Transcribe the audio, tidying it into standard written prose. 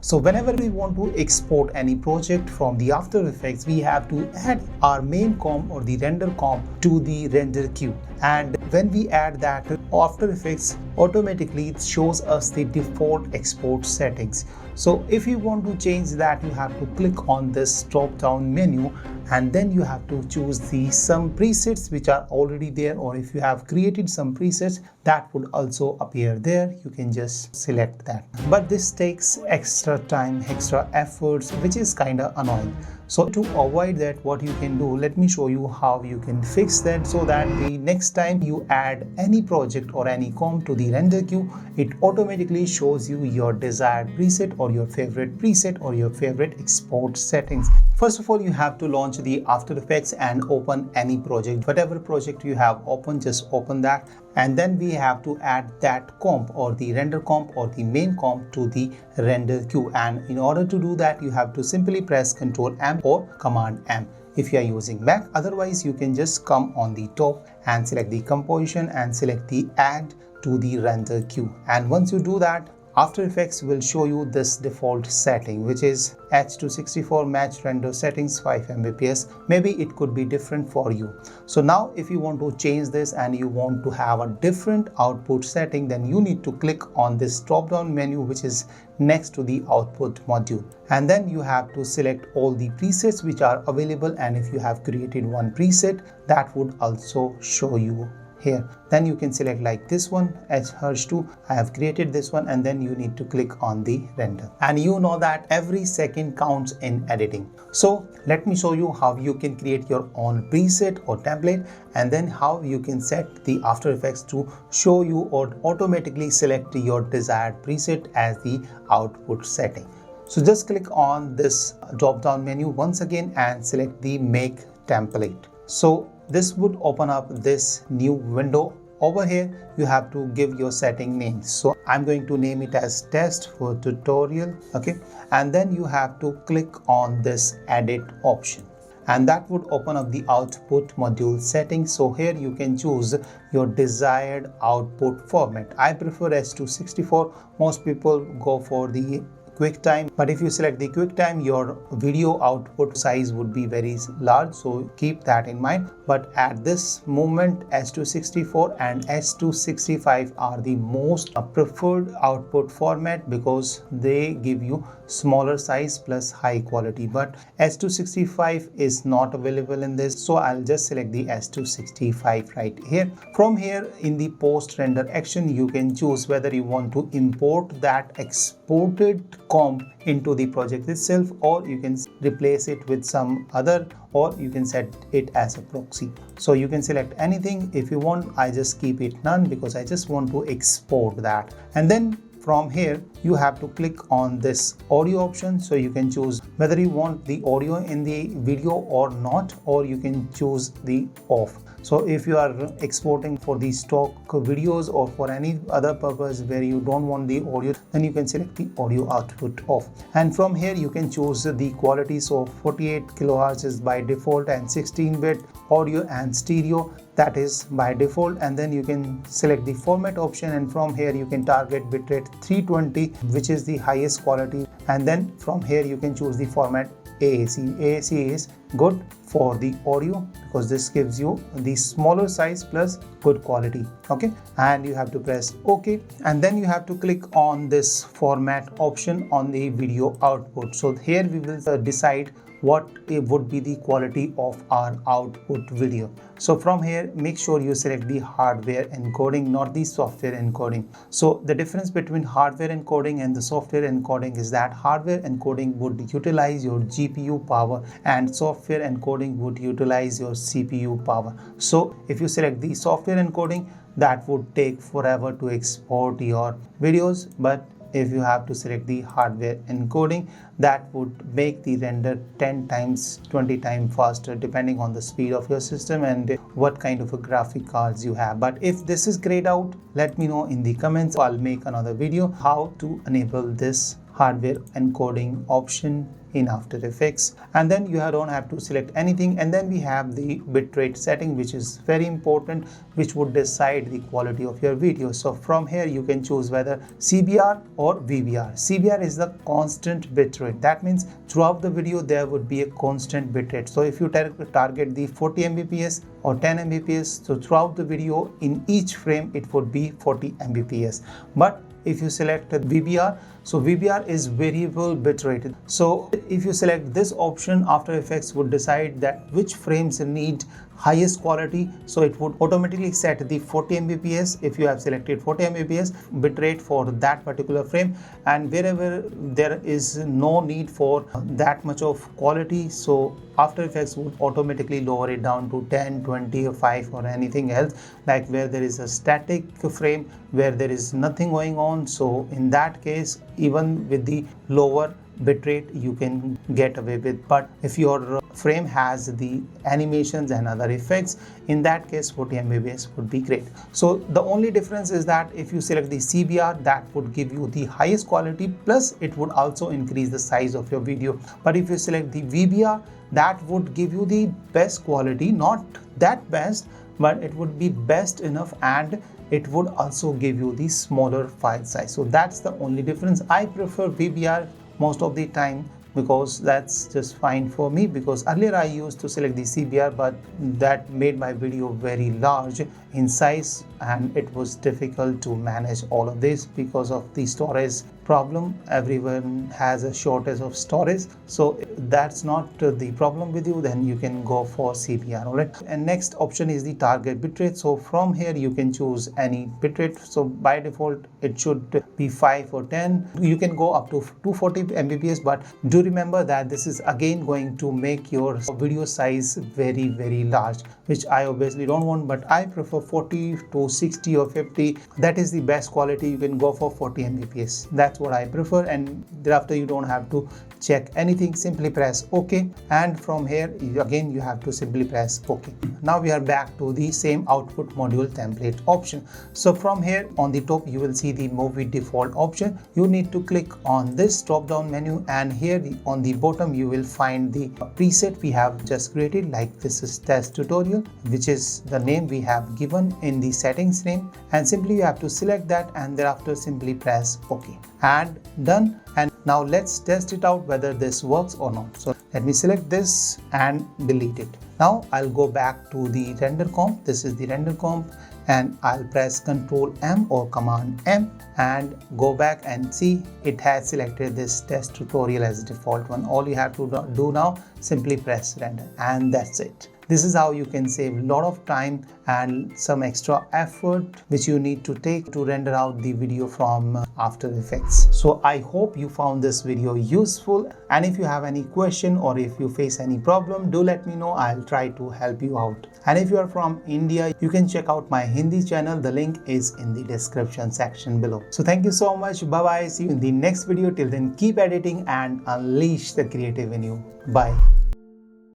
So whenever we want to export any project from the After Effects, we have to add our main comp or the render comp to the render queue. And when we add that, After Effects automatically shows us the default export settings. So if you want to change that, you have to click on this drop down menu, and then you have to choose some presets which are already there, or if you have created some presets that would also appear there, you can just select that. But this takes extra time, extra efforts, which is kind of annoying. So to avoid that, what you can do, let me show you how you can fix that, so that the next time you add any project or any comp to the render queue, it automatically shows you your desired preset or your favorite preset or your favorite export settings. First of all, you have to launch the After Effects and open any project. Whatever project you have open, just open that. And then we have to add that comp or the render comp or the main comp to the render queue. And in order to do that, you have to simply press Ctrl M or Command M if you are using Mac. Otherwise, you can just come on the top and select the composition and select the add to the render queue. And once you do that, After Effects will show you this default setting, which is H264 match render settings 5 Mbps. Maybe it could be different for you. So now if you want to change this and you want to have a different output setting, then you need to click on this drop down menu which is next to the output module. And then you have to select all the presets which are available, and if you have created one preset, that would also show you here. Then you can select like this one, H2. I have created this one, and then you need to click on the render. And you know that every second counts in editing. So let me show you how you can create your own preset or template, and then how you can set the After Effects to show you or automatically select your desired preset as the output setting. So just click on this drop down menu once again and select the Make Template. So this would open up this new window. Over here, you have to give your setting name. So I'm going to name it as test for tutorial. Okay. And then you have to click on this edit option, and that would open up the output module settings. So here you can choose your desired output format. I prefer H264. Most people go for the QuickTime, but if you select the QuickTime, your video output size would be very large, so keep that in mind. But at this moment, H264 and H265 are the most preferred output format because they give you smaller size plus high quality. But H265 is not available in this, so I'll just select the H265 right here. From here, in the post render action, you can choose whether you want to import that exported comp into the project itself, or you can replace it with some other, or you can set it as a proxy. So you can select anything if you want. I just keep it none because I just want to export that. And then from here, you have to click on this audio option. So you can choose whether you want the audio in the video or not, or you can choose the off. So if you are exporting for the stock videos or for any other purpose where you don't want the audio, then you can select the audio output off. And from here you can choose the quality. So 48 kilohertz is by default, and 16-bit audio and stereo, that is by default. And then you can select the format option, and from here you can target bitrate 320, which is the highest quality. And then from here you can choose the format AAC. AAC is good for the audio because this gives you the smaller size plus good quality. Okay, and you have to press OK, and then you have to click on this format option on the video output. So here we will decide what would be the quality of our output video. So from here, make sure you select the hardware encoding, not the software encoding. So the difference between hardware encoding and the software encoding is that hardware encoding would utilize your GPU power and software encoding would utilize your CPU power. So if you select the software encoding, that would take forever to export your videos, but if you have to select the hardware encoding, that would make the render 10 times 20 times faster depending on the speed of your system and what kind of a graphic cards you have. But if this is grayed out, let me know in the comments. I'll make another video how to enable this hardware encoding option in After Effects, and then you don't have to select anything. And then we have the bitrate setting, which is very important, which would decide the quality of your video. So from here you can choose whether CBR or VBR. CBR is the constant bitrate. That means throughout the video there would be a constant bitrate. So if you target the 40 Mbps or 10 Mbps, so throughout the video in each frame it would be 40 Mbps. But if you select VBR, so VBR is variable bitrate. So if you select this option, After Effects would decide that which frames need highest quality. So it would automatically set the 40 Mbps if you have selected 40 Mbps bitrate for that particular frame, and wherever there is no need for that much of quality, so After Effects would automatically lower it down to 10, 20 or 5 or anything else, like where there is a static frame where there is nothing going on. So in that case, even with the lower bitrate you can get away with. But if your frame has the animations and other effects, in that case 40 Mbps would be great. So the only difference is that if you select the CBR, that would give you the highest quality, plus it would also increase the size of your video. But if you select the VBR, that would give you the best quality, not that best, but it would be best enough, and it would also give you the smaller file size. So that's the only difference. I prefer VBR most of the time because that's just fine for me, because earlier I used to select the CBR, but that made my video very large in size and it was difficult to manage all of this because of the storage problem. Everyone has a shortage of storage, so that's not the problem with you, then you can go for CBR. All right, and next option is the target bitrate. So from here you can choose any bitrate. So by default it should be 5 or 10. You can go up to 240 Mbps, but do remember that this is again going to make your video size very large, which I obviously don't want. But I prefer 40 to 60 or 50. That is the best quality. You can go for 40 Mbps. That's what I prefer, and thereafter you don't have to check anything, simply press OK, and from here again you have to simply press OK. Now we are back to the same output module template option. So from here on the top you will see the movie default option. You need to click on this drop down menu, and here on the bottom you will find the preset we have just created, like this is test tutorial, which is the name we have given in the settings name, and simply you have to select that and thereafter simply press OK, and done. And now let's test it out whether this works or not. So let me select this and delete it. Now I'll go back to the render comp. This is the render comp, and I'll press Ctrl M or Command M and go back and see it has selected this test tutorial as default one. All you have to do now, simply press render, and that's it. This is how you can save a lot of time and some extra effort which you need to take to render out the video from After Effects. So I hope you found this video useful, and if you have any question or if you face any problem, do let me know. I'll try to help you out. And if you are from India, you can check out my Hindi channel. The link is in the description section below. So thank you so much. Bye bye. See you in the next video. Till then, keep editing and unleash the creative in you. Bye.